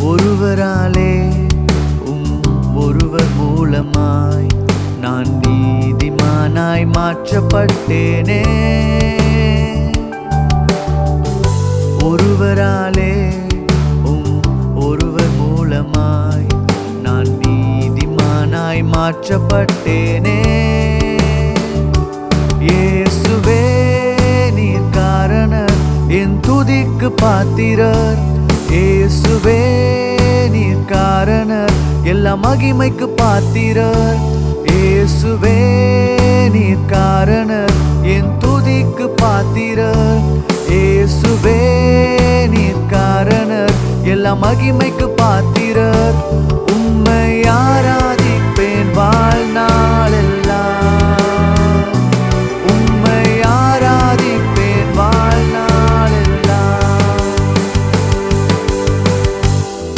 ஒருவராலே ஒருவர் மூலமாய் நான் நீதிமானாய் மாற்றப்பட்டேனே. ஒருவராலே ஒருவர் மூலமாய் நான் நீதிமானாய் மாற்றப்பட்டேனே. இயேசுவே நீர் காரணர், என் துதிக்கு பாத்திரர். இயேசுவே நீர் காரணர், எல்லா மகிமைக்கு பாத்திரர். இயேசுவே நீர் காரணர், என் துதிக்கு பாத்திரர். இயேசுவே நீர் காரணர், எல்லா மகிமைக்கு பாத்திரர். உம்மை ஆராதிப்பேன் வாழ்நாளெல்லாம், உம்மை ஆராதிப்பேன் வாழ்நாளெல்லாம்.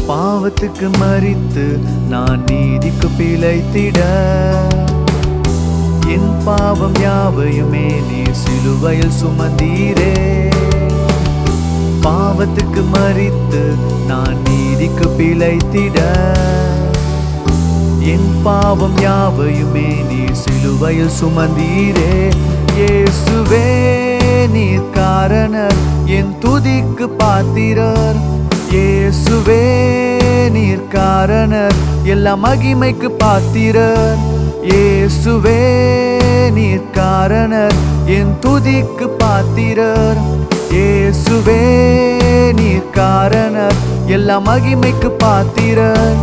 பாவத்துக்கு மரித்து நான் நீதிக்கு பிழைத்திட, என் பாவம் யாவையுமே நீர் சிலுவையில் சுமந்தீரே. பாவத்துக்கு மரித்து நான் நீதிக்கு பிழைத்திட, என் பாவம் யாவையுமே நீர் சிலுவையில் சுமந்தீரே. இயேசுவே நீர் காரணர், என் துதிக்கு பாத்திரர். இயேசுவே நீர் காரணர், எல்லா மகிமைக்கு பாத்திரர். இயேசுவே நீர் காரணர், என் துதிக்கு பாத்திரர். இயேசுவே நீர் காரணர், எல்லா மகிமைக்கு பாத்திரர்.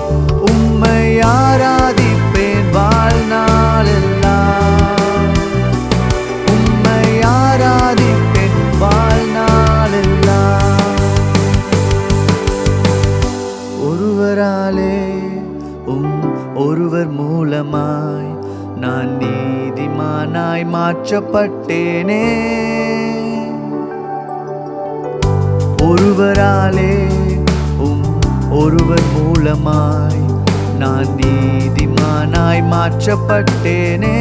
உம்மை ஆராதிப்பேன் வாழ்நாளெல்லாம், உம்மை ஆராதிப்பேன் வாழ்நாளெல்லாம். ஒருவராலே ஒருவர் மூலமாய் நான் நீதிமானாய் மாற்றப்பட்டேனே. ஒருவராலே ஒருவர் மூலமாய் நான் நீதிமானாய் மாற்றப்பட்டேனே.